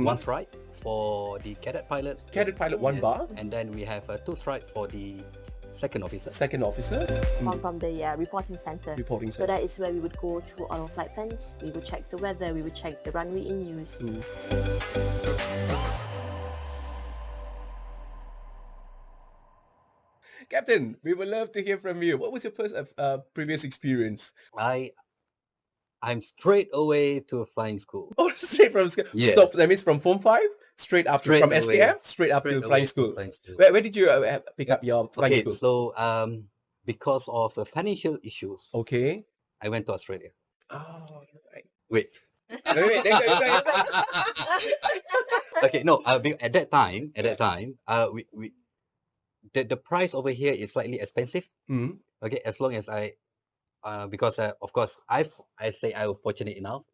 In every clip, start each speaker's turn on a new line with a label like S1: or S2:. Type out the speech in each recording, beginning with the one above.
S1: one stripe for the cadet pilot.
S2: Cadet pilot, 1 bar.
S1: And then we have 2 stripe for the second officer.
S2: Second officer.
S3: One from the reporting center.
S2: Reporting
S3: So
S2: center.
S3: that is where we would go through all our flight plans. We would check the weather. We would check the runway in use.
S2: Captain, we would love to hear from you. What was your first previous experience?
S1: I'm straight away to flying school.
S2: Oh, straight from school.
S1: Yeah.
S2: So that means from Form 5, straight up
S1: Straight
S2: from
S1: away.
S2: SPM, straight up
S1: Straight
S2: to
S1: away
S2: flying
S1: to
S2: school.
S1: flying school.
S2: Where did you pick up your flying
S1: Okay,
S2: school?
S1: so because of financial issues,
S2: Okay.
S1: I went to Australia.
S2: Oh, right.
S1: Wait.
S2: Wait,
S1: Okay, no. At that time, we the price over here is slightly expensive. Okay, as long as because of course I say I was fortunate enough,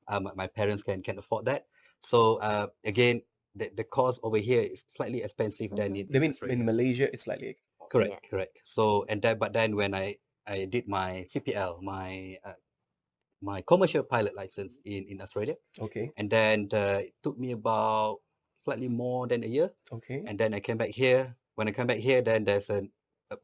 S1: my parents can afford that. So again, the cost over here is slightly expensive than in
S2: They mean
S1: Australia.
S2: in Malaysia, it's slightly.
S1: Correct. So but then when I did my CPL, my commercial pilot license in Australia,
S2: Okay.
S1: and then it took me about slightly more than a year,
S2: Okay.
S1: and then I came back here. When I come back here, then there's a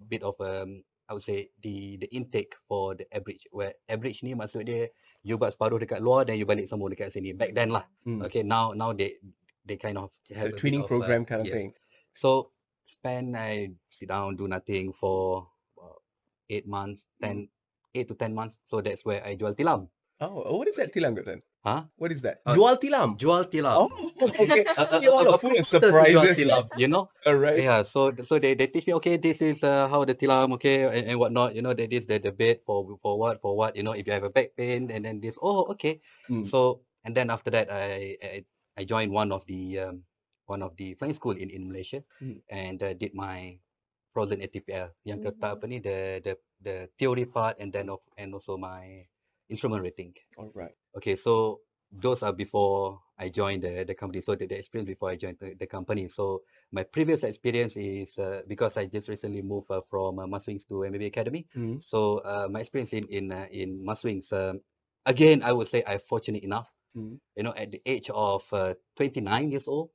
S1: bit of I would say the intake for the average, where average ni maksud dia you buat separuh dekat luar, then you balik semua dekat sini. Back then lah. Okay, now they kind of have
S2: So
S1: a bit
S2: twinning
S1: of,
S2: program kind of
S1: yes.
S2: thing.
S1: So I sit down, do nothing for 8 to 10 months. So that's where I jual tilam.
S2: Oh, what is that tilam, Captain?
S1: Huh?
S2: What is that? Jual tilam.
S1: Jual tilam.
S2: Oh, okay. You all are full of surprises.
S1: Tilam,
S2: All right.
S1: Yeah, so they teach me, okay, this is how the tilam, okay, and whatnot, that is the bed for what, if you have a back pain, and then this, okay. So, and then after that, I joined one of the flying school in Malaysia, and did my frozen ATPL, yang kata apa ni, the theory part, and then and also my instrument rating.
S2: All right.
S1: Okay, so those are before I joined the company. So the experience before I joined the company. So my previous experience is because I just recently moved from Maswings to MBA Academy. So my experience in Maswings, again, I would say I'm fortunate enough. At the age of 29 years old,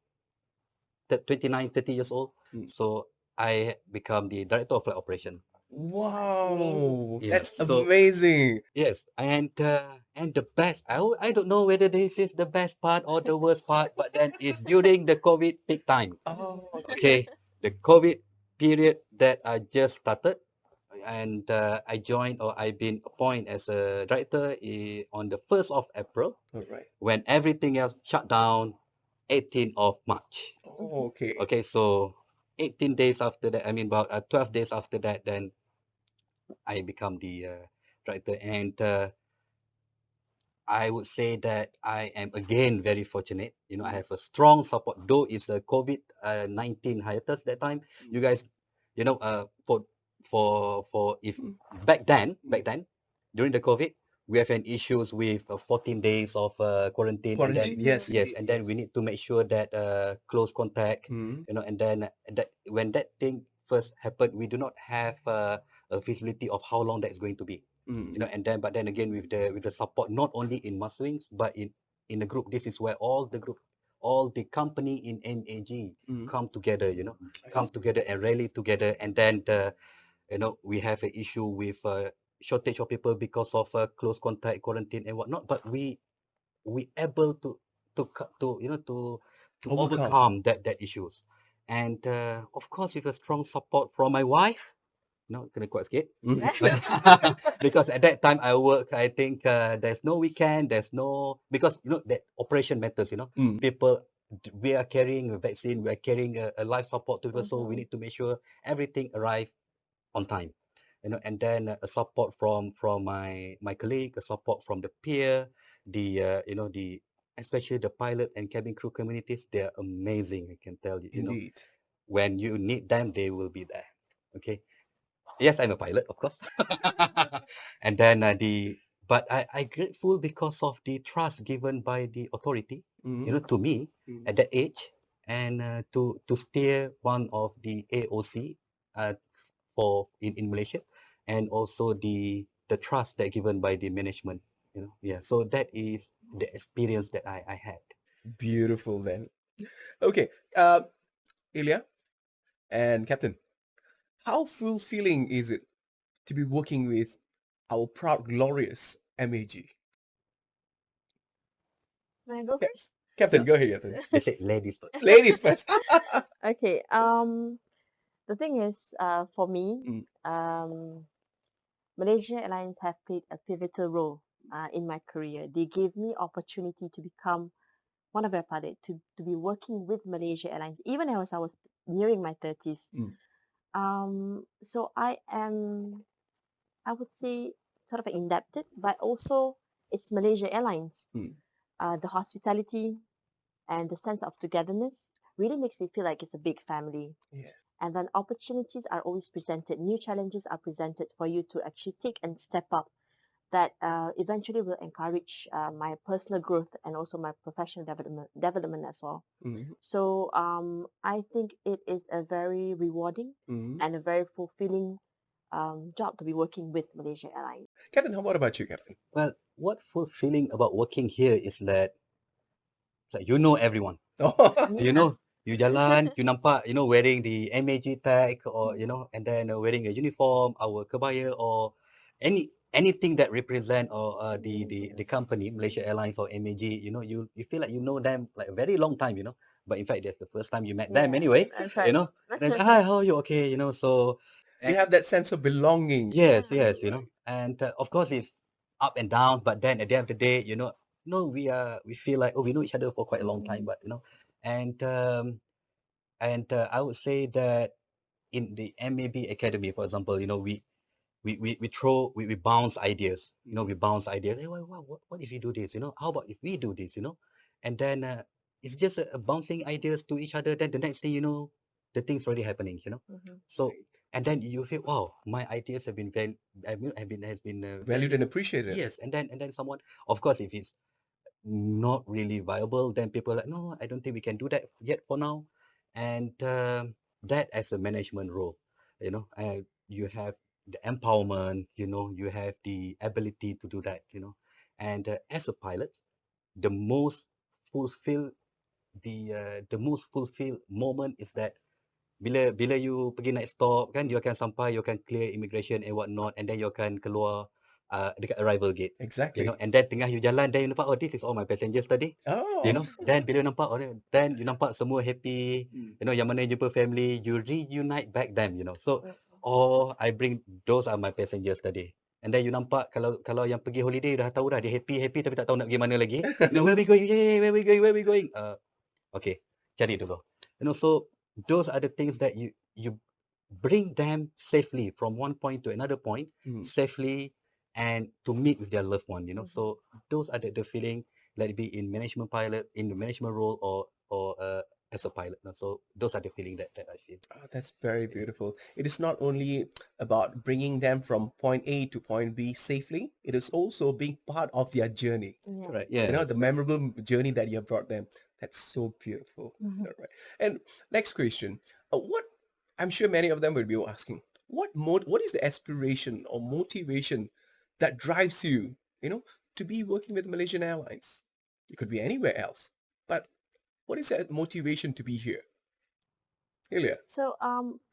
S1: 29, 30 years old. So I become the director of flight operation.
S2: Wow,
S1: Yeah,
S2: that's
S1: so-
S2: amazing.
S1: Yes, and the best, I don't know whether this is the best part or the worst part, but then it's during the COVID peak time.
S2: Oh,
S1: Okay, the COVID period that I just started, and I joined, or I've been appointed as a director on the 1st of April,
S2: all right.
S1: when everything else shut down, 18th of March.
S2: Oh, okay.
S1: Okay, so 18 days after that, about 12 days after that, then I become the director, and I would say that I am again very fortunate. I have a strong support. Though it's a COVID-19 hiatus that time, you guys, for if back then during the COVID, we have an issues with 14 days of quarantine.
S2: Quarantine, yes,
S1: Yes,
S2: indeed,
S1: and then we
S2: yes.
S1: need to make sure that close contact. And then that when that thing first happened, we do not have a visibility of how long that is going to be. And then but then again with the support not only in Maswings but in the group, this is where all the company in MAG come together, come together and rally together, and then we have an issue with shortage of people because of close contact, quarantine and whatnot, but we able to overcome that issues, and of course with a strong support from my wife. Kena kuat sikit. Because at that time I work, I think there's no weekend, because that operation matters, people, we are carrying a vaccine, we are carrying a life support to people, so we need to make sure everything arrive on time, and then a support from my colleague, a support from the peer, the especially the pilot and cabin crew communities. They are amazing, I can tell you.
S2: Indeed.
S1: When you need them, they will be there. Okay. Yes, I'm a pilot, of course. And then but I grateful because of the trust given by the authority, to me at that age, and to steer one of the AOC for in Malaysia, and also the trust that given by the management. Yeah. So that is the experience that I had.
S2: Beautiful then. Okay, Ilya and Captain, how fulfilling is it to be working with our proud, glorious MAG?
S3: May I go
S2: Ca-
S3: first?
S2: Captain,
S1: No,
S2: go ahead, Captain.
S1: they said ladies first.
S2: Ladies first.
S3: Okay. The thing is, for me,
S2: Mm,
S3: Malaysia Airlines have played a pivotal role in my career. They gave me opportunity to become one of their pilot, to be working with Malaysia Airlines, even as I was nearing my 30s.
S2: mm,
S3: So I would say, sort of indebted, but also it's Malaysia Airlines.
S2: mm.
S3: The hospitality and the sense of togetherness really makes it feel like it's a big family.
S2: Yeah.
S3: And then opportunities are always presented, new challenges are presented for you to actually take and step up that eventually will encourage my personal growth and also my professional development as well.
S2: Mm,
S3: So I think it is a very rewarding
S2: mm.
S3: and a very fulfilling job to be working with Malaysia Airlines.
S2: Captain, what about you, Captain?
S1: Well, what fulfilling about working here is that like you know everyone. You
S3: Yeah.
S1: know, you jalan, you nampak, wearing the MAG tag or, and then wearing a uniform, our kebaya or anything that represent or the company, Malaysia Airlines or MAG, you feel like you know them like a very long time, But in fact, that's the first time you met them
S3: Yeah,
S1: anyway,
S3: that's
S1: you
S3: right.
S1: know. And then, hi, how are you? Okay, so
S2: You
S1: and
S2: have that sense of belonging.
S1: yes,
S3: Yeah.
S1: yes, and of course it's up and downs, but then at the end of the day, no, we feel like we know each other for quite a long time, but and I would say that in the MAB Academy, for example, we bounce ideas, we bounce ideas. Hey, what if you do this? How about if we do this? And then it's just bouncing ideas to each other. Then the next thing you know, the thing's already happening.
S3: Mhm.
S1: So and then you feel, wow, my ideas have been has been
S2: Valued and appreciated.
S1: yes. And then someone, of course, if it's not really viable, then people are like, no, I don't think we can do that yet for now. And that as a management role, you have the empowerment, you have the ability to do that, and as a pilot, the most fulfill the most fulfilled moment is that bila you pergi naik stop kan, you akan sampai, you akan clear immigration and whatnot, and then you akan keluar dekat arrival gate,
S2: Exactly.
S1: and then tengah you jalan, then you nampak, oh, this is all my passengers tadi,
S2: Oh.
S1: then bila you nampak, then you nampak semua happy, yang mana you jumpa family, you reunite back them, so oh, I bring, those are my passengers tadi. And then you nampak kalau yang pergi holiday dah tahu dah dia happy tapi tak tahu nak pergi mana lagi. Where we going? Yay, where we going? Okay, cari dulu. So those are the things that you bring them safely from one point to another point
S2: Mm.
S1: safely and to meet with their loved one. So those are the feeling, let it be in management pilot, in the management role or as a pilot. So those are the feeling that I feel.
S2: Oh, that's very beautiful. It is not only about bringing them from point A to point B safely, it is also being part of their journey.
S3: Yeah.
S1: Correct.
S2: You know,
S1: Yes.
S2: the memorable journey that you have brought them. That's so beautiful.
S3: Mhm.
S2: All right. And next question. What I'm sure many of them will be asking, what is the aspiration or motivation that drives you, to be working with Malaysian Airlines? It could be anywhere else. But what is that motivation to be here? Ilya.
S3: So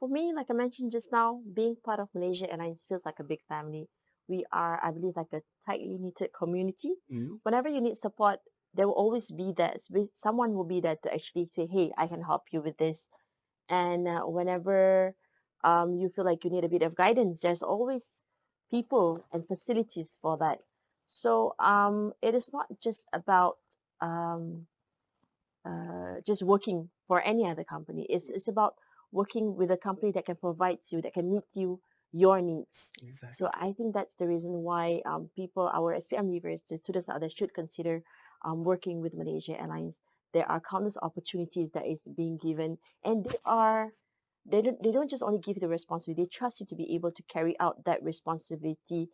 S3: for me, like I mentioned just now, being part of Malaysia Airlines feels like a big family. We are, I believe, like a tightly knitted community.
S2: Mm.
S3: Whenever you need support, there will always be that someone will be there to actually say, "Hey, I can help you with this." And whenever you feel like you need a bit of guidance, there's always people and facilities for that. So it is not just about um, just working for any other company. It's about working with a company that can provide you, that can meet you your needs.
S2: Exactly.
S3: So I think that's the reason why people, our SPM leavers, the students out there should consider working with Malaysia Airlines. There are countless opportunities that is being given, and they don't just only give you the responsibility; they trust you to be able to carry out that responsibility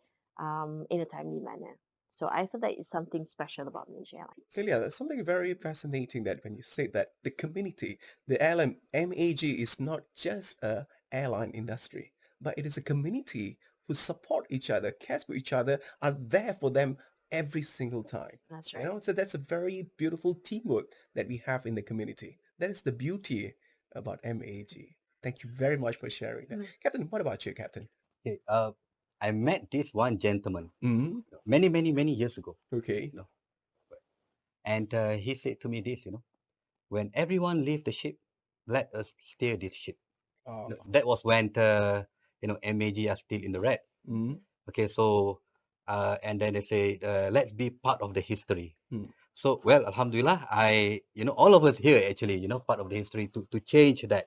S3: in a timely manner. So I feel that it's something special about Malaysia Airlines.
S2: Ilya, there's something very fascinating that when you say that the community, the airline MAG is not just a airline industry, but it is a community who support each other, cares for each other, are there for them every single time.
S3: That's
S2: You
S3: right.
S2: know, so that's a very beautiful teamwork that we have in the community. That is the beauty about MAG. Thank you very much for sharing that.
S3: Mm.
S2: Captain, what about you, Captain?
S1: Okay, I met this one gentleman
S2: Mm-hmm.
S1: many years ago,
S2: Okay.
S1: you know, and he said to me this, when everyone leave the ship, let us steer this ship.
S2: Uh,
S1: That was when MAG are still in the red.
S2: mm-hmm.
S1: Okay, so and then they say, let's be part of the history.
S2: Mm.
S1: So, well, Alhamdulillah, all of us here actually, part of the history to change that.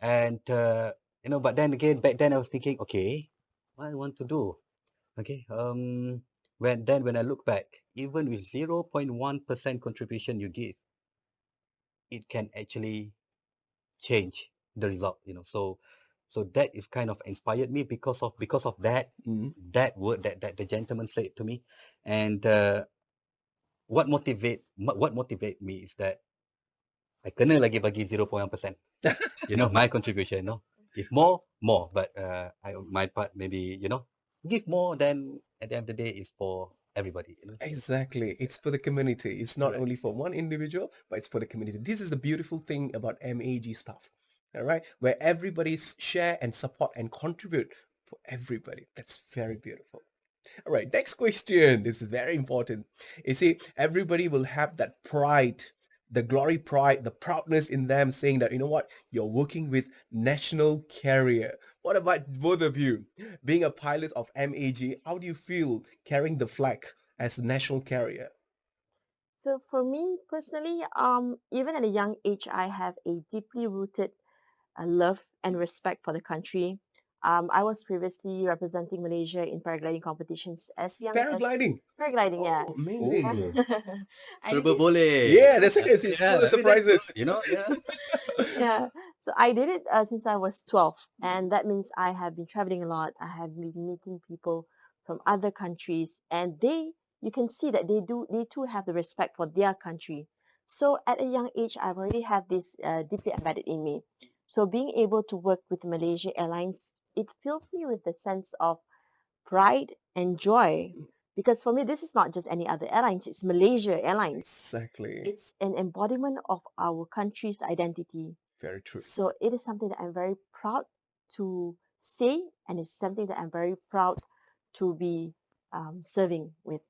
S1: And, but then again, back then I was thinking, okay, what I want to do? Okay, when I look back, even with 0.1% contribution you give, it can actually change the result, So that is kind of inspired me because of that
S2: Mm-hmm.
S1: that word that the gentleman said to me. And what motivate me is that I kena lagi bagi 0.1%. My contribution, If more. But my part maybe, give more, then at the end of the day is for everybody.
S2: Exactly. It's for the community. It's not
S1: Correct.
S2: only for one individual, but it's for the community. This is the beautiful thing about MAG stuff. All right. Where everybody's share and support and contribute for everybody. That's very beautiful. All right. Next question. This is very important. You see, everybody will have that pride, the glory pride, the proudness in them saying that, you know what, you're working with national carrier. What about both of you? Being a pilot of MAG, how do you feel carrying the flag as a national carrier?
S3: So for me personally, even at a young age, I have a deeply rooted love and respect for the country. I was previously representing Malaysia in paragliding competitions as young as
S2: Paragliding.
S3: paragliding. Yeah,
S2: Oh, amazing.
S1: Oh,
S3: I did
S1: serba
S3: it.
S1: boleh.
S2: Yeah, that's it. It's full of
S1: I mean, that's good,
S2: surprises.
S1: Yeah.
S3: Yeah, so I did it since I was 12, and that means I have been traveling a lot. I have been meeting people from other countries, and you can see that they too have the respect for their country. So at a young age, I've already had this deeply embedded in me. So being able to work with Malaysia Airlines, it fills me with the sense of pride and joy. Because for me, this is not just any other airlines, it's Malaysia Airlines.
S2: Exactly.
S3: It's an embodiment of our country's identity.
S2: Very true.
S3: So it is something that I'm very proud to say, and it's something that I'm very proud to be serving with.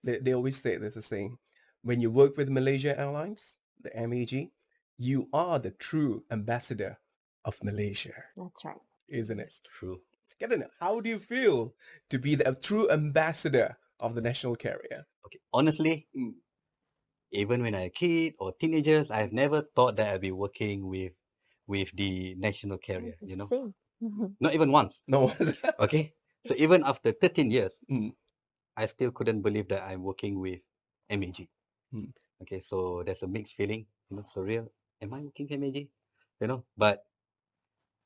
S2: They always say there's a saying, when you work with Malaysia Airlines, the MAG, you are the true ambassador of Malaysia,
S3: That's right.
S2: isn't it?
S1: That's true.
S2: Captain, how do you feel to be the true ambassador of the national carrier?
S1: Okay. Honestly,
S2: Mm.
S1: even when I was a kid or teenagers, I've never thought that I'd be working with the national carrier,
S3: It's the same.
S1: Not even once.
S2: No.
S1: Okay. So even after 13 years,
S2: Mm,
S1: I still couldn't believe that I'm working with MAG.
S2: mm.
S1: Okay, so there's a mixed feeling, surreal. Am I working with MAG? But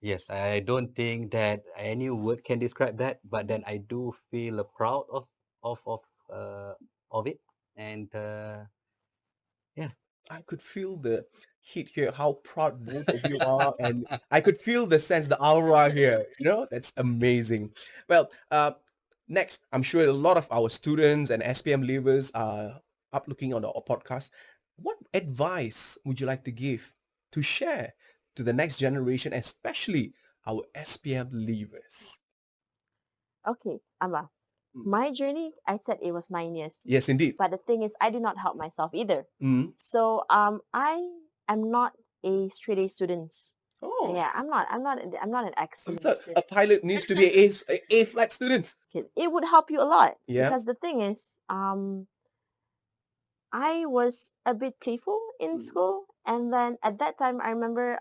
S1: yes, I don't think that any word can describe that. But then I do feel proud of of uh, of it, and yeah.
S2: I could feel the heat here, how proud both of you are, and I could feel the sense, the aura here. That's amazing. Well, next, I'm sure a lot of our students and SPM leavers are up looking on our podcast. What advice would you like to give to share to the next generation, especially our SPM leavers?
S3: Okay, Amma.
S2: Mm.
S3: My journey, I said it was 9 years.
S2: Yes, indeed.
S3: But the thing is, I did not help myself either.
S2: Mm.
S3: So I am not a straight A student.
S2: Oh,
S3: Yeah, I'm not an
S2: I
S3: excellent
S2: thought a
S3: student.
S2: pilot needs to be a flat student.
S3: Okay, it would help you a lot
S2: Yeah.
S3: because the thing is, I was a bit playful in
S2: Mm.
S3: school, and then at that time, I remember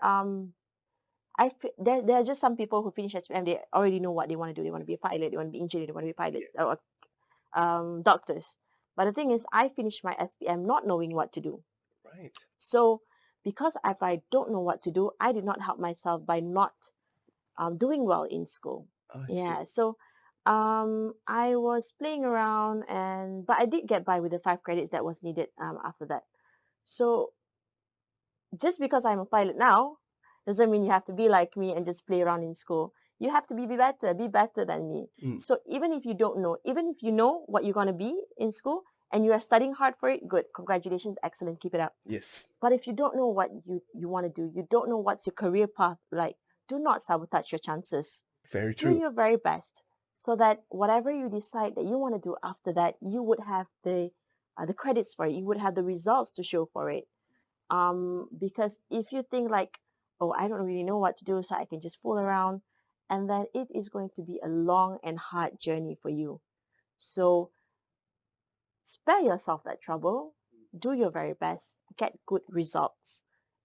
S3: there are just some people who finish SPM, they already know what they want to do. They want to be a pilot, they want to be engineer, they want to be a pilot,
S2: Yes.
S3: or doctors. But the thing is, I finished my SPM not knowing what to do.
S2: Right.
S3: So because if I don't know what to do, I did not help myself by not doing well in school.
S2: I see.
S3: Yeah. So I was playing around, but I did get by with the 5 credits that was needed after that. So just because I'm a pilot now doesn't mean you have to be like me and just play around in school. You have to be better than me.
S2: Mm.
S3: So even if you don't know, even if you know what you're gonna be in school and you are studying hard for it, good, congratulations, excellent, keep it up.
S2: Yes.
S3: But if you don't know what you want to do, you don't know what's your career path like, do not sabotage your chances.
S2: Very
S3: Do
S2: true.
S3: your very best so that whatever you decide that you want to do after that, you would have the credits for it. You would have the results to show for it. Because if you think like, oh, I don't really know what to do, so I can just fool around, and then it is going to be a long and hard journey for you. So spare yourself that trouble, do your very best, get good results,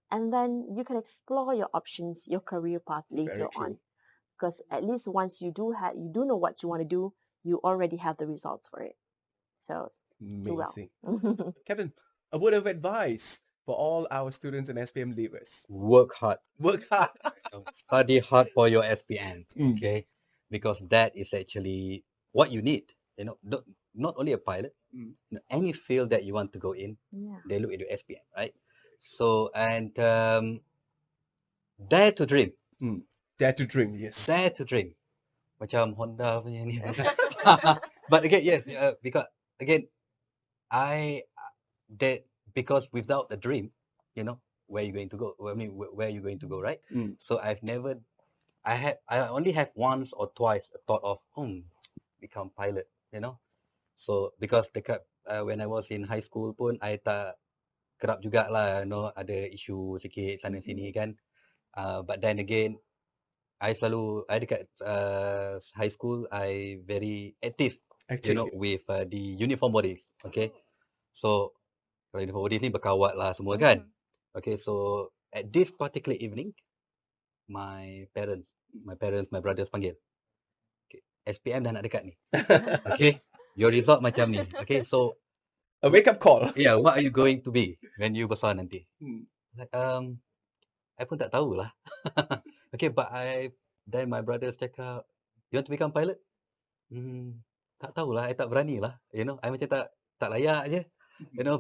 S3: and then you can explore your options, your career path later
S2: Very
S3: on.
S2: true.
S3: Because at least once you do know what you want to do, you already have the results for it. So do well.
S2: Amazing. Captain, a word of advice for all our students and SPM leavers.
S1: Work hard.
S2: Work hard.
S1: Study hard for your SPM.
S2: Mm.
S1: Okay, because that is actually what you need. Not only a pilot.
S2: Mm.
S1: Any field that you want to go in,
S3: Yeah.
S1: they look at your SPM, right? So and dare to dream.
S2: Dare to dream, yes.
S1: Dare to dream. Macam Honda punya ni. But again, yes, because again, I that because without a dream, where you going to go? I mean, where you going to go, right?
S2: Mm.
S1: So I only have once or twice a thought of become pilot. So because when I was in high school pun, I tak kerap jugalah, ada isu sikit sana sini kan. But then again, I dekat high school, I very active,
S2: Active.
S1: with the uniform bodies. Okay, so kalau uniform bodies ni berkawat lah semua kan. Okay, so at this particular evening, my brothers panggil. Okay, SPM dah nak dekat ni. Okay, your result macam ni. Okay, so
S2: A wake-up call.
S1: yeah, what are you going to be when you besar nanti?
S2: Mm.
S1: Like, I pun tak tahulah. Okay, but then my brothers cakap, you want to become pilot? Tak tahulah, I tak berani lah. I macam tak layak je.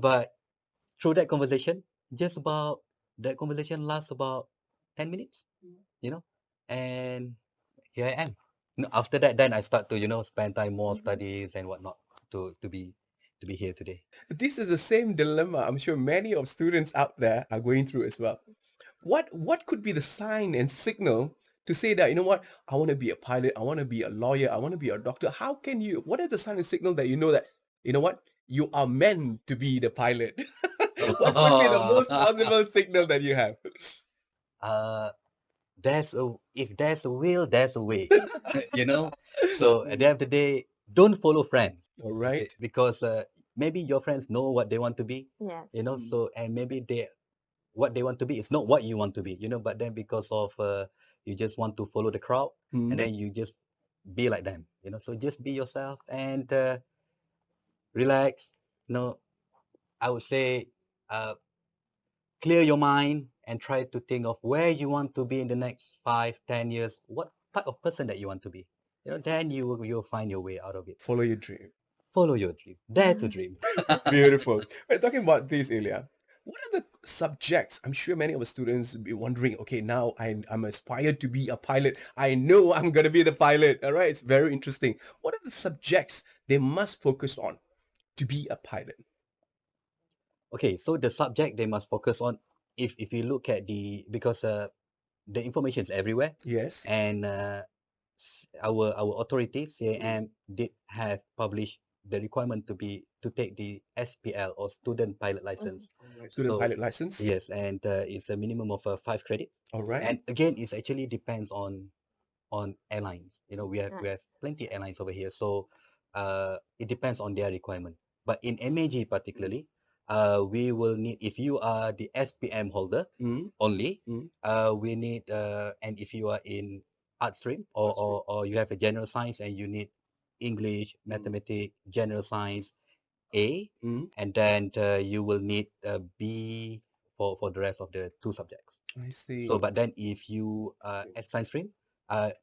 S1: But through that conversation, that conversation lasts about 10 minutes, and here I am. After that, then I start to, spend time more studies and whatnot to be here today.
S2: This is the same dilemma I'm sure many of students out there are going through as well. What could be the sign and signal to say that, you know what, I want to be a pilot, I want to be a lawyer, I want to be a doctor? What is the sign and signal that you know that, you know what, you are meant to be the pilot? What would be the most possible signal that you have?
S1: If there's a will, there's a way. So at the end of the day, don't follow friends.
S2: All right.
S1: Okay? Because maybe your friends know what they want to be.
S3: Yes.
S1: So and maybe what they want to be is not what you want to be. But then because of you just want to follow the crowd, and then you just be like them. So just be yourself and relax. I would say clear your mind and try to think of where you want to be in the next 5-10 years. What type of person that you want to be. Then you'll find your way out of it.
S2: Follow your dream.
S1: Follow your dream. Dare to dream.
S2: Beautiful. We're talking about this earlier. What are the subjects? I'm sure many of the students will be wondering, okay, now I'm aspired to be a pilot. I know I'm going to be the pilot. All right. It's very interesting. What are the subjects they must focus on to be a pilot?
S1: Okay, so the subject they must focus on, if you look at because the information is everywhere,
S2: Yes.
S1: and our authorities, CAM, did have published the requirement to take the SPL or student pilot license.
S2: Student
S1: So,
S2: pilot license.
S1: Yes, and it's a minimum of 5 credits.
S2: All right.
S1: And again, it actually depends on airlines. We have plenty of airlines over here, so it depends on their requirement. But in MAG particularly, we will need, if you are the SPM holder only, we need, and if you are in art stream or you have a general science and you need English, mathematics, general science, A, and then you will need B for the rest of the 2 subjects.
S2: I see.
S1: So, but then if you at science stream,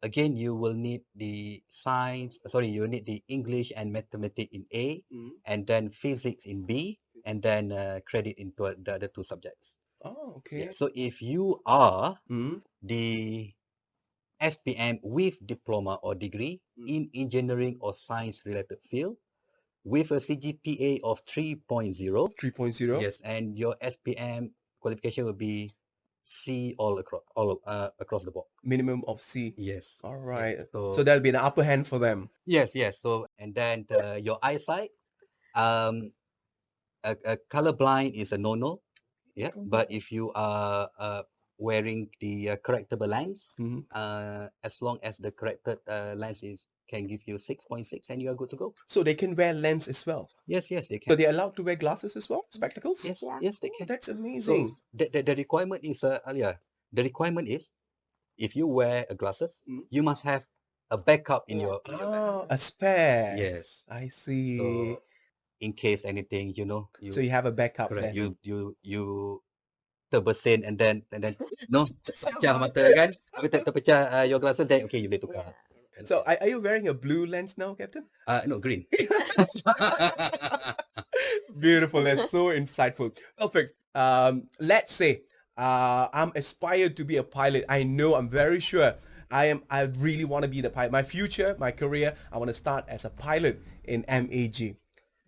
S1: again you will need the you will need the English and mathematics in A, and then physics in B, and then credit into the other 2 subjects.
S2: Oh, okay.
S1: Yeah. So if you are the SPM with diploma or degree in engineering or science related field with a CGPA of 3.0.
S2: 3.0.
S1: Yes, and your SPM qualification will be C across the board.
S2: Minimum of C.
S1: Yes.
S2: All
S1: Yes.
S2: right.
S1: So,
S2: So that'll be an upper hand for them.
S1: yes, yes. So and then your eyesight, a colorblind is a no-no. Yeah. But if you are wearing the correctable lens,
S2: Mhm.
S1: as long as the corrected lens can give you 6.6, and you are good to go.
S2: So they can wear lens as well.
S1: Yes, yes, they
S2: So
S1: can.
S2: they're allowed to wear glasses as well, spectacles.
S1: Yes,
S3: Yeah.
S1: yes, they
S2: Oh,
S1: can.
S2: that's
S1: So
S2: amazing.
S1: the requirement is the requirement is if you wear a glasses,
S2: Mm.
S1: you must have a backup in
S3: Yeah.
S1: your
S2: Ah, a spare.
S1: Yes.
S2: I see.
S1: So in case anything,
S2: So you have a backup
S1: correct,
S2: then.
S1: you terbersin and then no pecah mata kan, habis terpecah your glasses, then okay, you boleh tukar.
S3: Yeah.
S2: So are you wearing a blue lens now, Captain?
S1: No, green.
S2: Beautiful. That's so insightful. Perfect. Let's say I'm aspired to be a pilot. I know, I'm very sure I really want to be the pilot. My future, my career, I want to start as a pilot in MAG.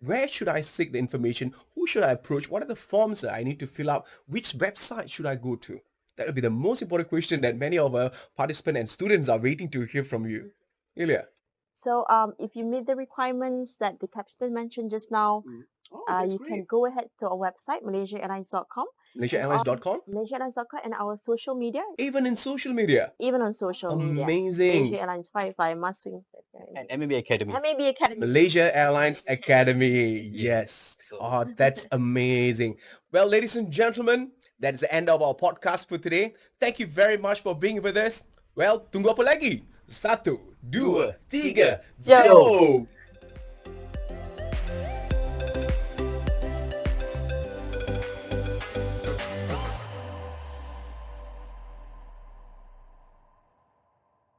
S2: Where should I seek the information? Who should I approach? What are the forms that I need to fill out? Which website should I go to? That would be the most important question that many of our participants and students are waiting to hear from you. Ilya.
S3: So if you meet the requirements that the captain mentioned just now,
S2: Oh, that's
S3: you
S2: great.
S3: can go ahead to our website, MalaysiaAirlines.com.
S2: MalaysiaAirlines.com.
S3: MalaysiaAirlines.com and our social media,
S2: Even in social media.
S3: even on social media.
S2: Amazing.
S3: Malaysia Airlines Firefly, Must Swing,
S1: And MBA Academy.
S3: MAB Academy.
S2: Malaysia Airlines Academy. Yes.
S1: So-
S2: Oh, that's amazing. Well, ladies and gentlemen, that is the end of our podcast for today. Thank you very much for being with us. Well, tunggu apa lagi? 1, 2, 3,
S3: Jom.
S2: jom.